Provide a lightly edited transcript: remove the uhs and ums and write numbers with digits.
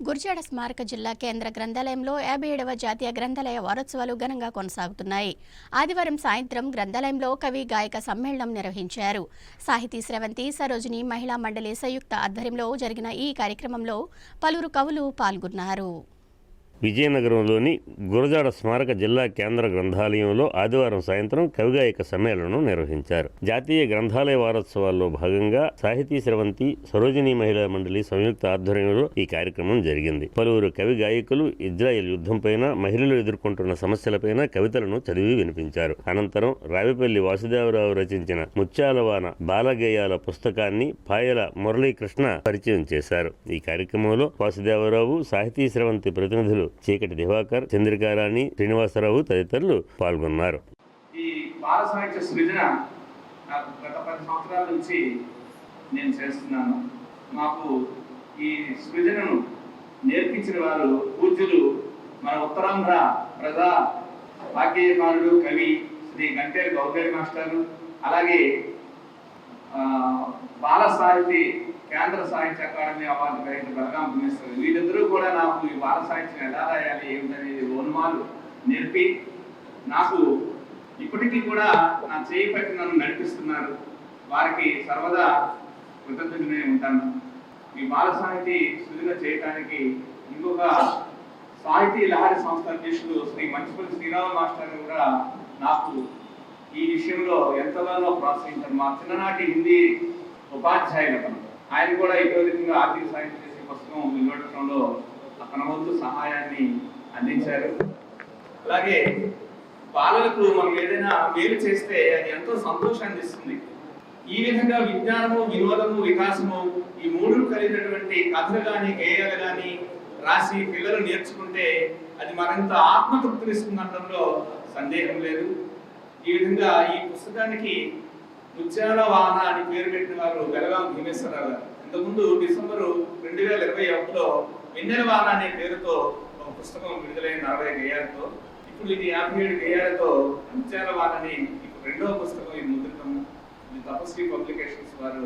గుర్జాడ స్మారక జిల్లా కేంద్ర గ్రంథాలయంలో 57వ జాతీయ గ్రంథాలయ వారోత్సవాలు ఘనంగా కొనసాగుతున్నాయి. ఆదివారం సాయంత్రం గ్రంథాలయంలో కవి గాయక సమ్మేళనం నిర్వహించారు. సాహితీ స్రవంతి సరోజిని మహిళా మండలి సంయుక్త ఆధ్వర్యంలో జరిగిన ఈ కార్యక్రమంలో పలువురు కవులు పాల్గొన్నారు. విజయనగరంలోని గురజాడ స్మారక జిల్లా కేంద్ర గ్రంథాలయంలో ఆదివారం సాయంత్రం కవిగాయక సమ్మేళనం నిర్వహించారు. జాతీయ గ్రంథాలయ వారోత్సవాల్లో భాగంగా సాహితీ స్రవంతి సరోజిని మహిళా మండలి సంయుక్త ఆధ్వర్యంలో ఈ కార్యక్రమం జరిగింది. పలువురు కవి గాయకులు ఇజ్రాయెల్ యుద్ధంపైన, మహిళలు ఎదుర్కొంటున్న సమస్యలపైన కవితలను చదివి వినిపించారు. అనంతరం రావిపల్లి వాసుదేవరావు రచించిన ముత్యాలవాన బాలగేయాల పుస్తకాన్ని పాయల మురళీకృష్ణ పరిచయం చేశారు. ఈ కార్యక్రమంలో వాసుదేవరావు, సాహితీ స్రవంతి ప్రతినిధులు చీకటి దివాకర్, చంద్రికారాణి, శ్రీనివాసరావు తదితరులు పాల్గొన్నారు. ఈ బాల సాహిత్య సృజన గత 10 సంవత్సరాల నుంచి నేను చేస్తున్నాను. మాకు ఈ సృజనను నేర్పించిన వారు పూజ్యులు మన ఉత్తరాంధ్ర ప్రజా వాగ్గేయకారుడు, కవి శ్రీ గంటేరు గౌరవ్ మాస్టారు, అలాగే బాల సాహితీ కేంద్ర సాహిత్య అకాడమీ అవార్డు గ్రహీత బలగాం భూమేశ్వరు, వీళ్ళిద్దరూ కూడా నాకు ఈ బాల సాహిత్యం ఎలా రాయాలి ఏమిటనేది ఓన్మాలు నేర్పి నాకు ఇప్పటికీ కూడా నా చేయి పట్టి నన్ను నడిపిస్తున్నారు. వారికి సర్వదా కృతజ్ఞతనే ఉంటాను. ఈ బాల సాహితీ సృజన చేయడానికి ఇంకొక సాహితీ లహరి సంస్థ అధ్యక్షుడు శ్రీ మంచిపల్లి శ్రీరామ మాస్టర్ కూడా నాకు ఈ విషయంలో ఎంతగానో ప్రోత్సహించారు. మా చిన్ననాటి హిందీ ఉపాధ్యాయులు ఆయన కూడా ఇతోధికంగా ఆర్థిక సాయం చేసే పుస్తకం వెలువడటంలో తన వంతు సహాయాన్ని అందించారు. అలాగే బాలలకు మనం ఏదైనా మేలు చేస్తే అది ఎంతో సంతోషాన్ని ఇస్తుంది. ఈ విధంగా విజ్ఞానము, వినోదము, వికాసము ఈ మూడు కలిగినటువంటి కథలు కానీ, గేయాలు కానీ రాసి పిల్లలు నేర్చుకుంటే అది మరింత ఆత్మతృప్తినిస్తుందనడంలో సందేహం లేదు. ఈ విధంగా ఈ పుస్తకానికి ముత్యాలవాన అని పేరు పెట్టిన వారు బలగాం భీమేశ్వరరావు గారు. ఇంతకుముందు డిసెంబరు 2021లో వెన్నెలవాన అనే పేరుతో ఒక పుస్తకం విడుదలైన 40 గేయాలతో, ఇప్పుడు ఇది 57 గేయాలతో ముత్యాలవాన అని రెండవ పుస్తకం ఇది ముద్రితము. ఇది తపస్వి పబ్లికేషన్స్ వారు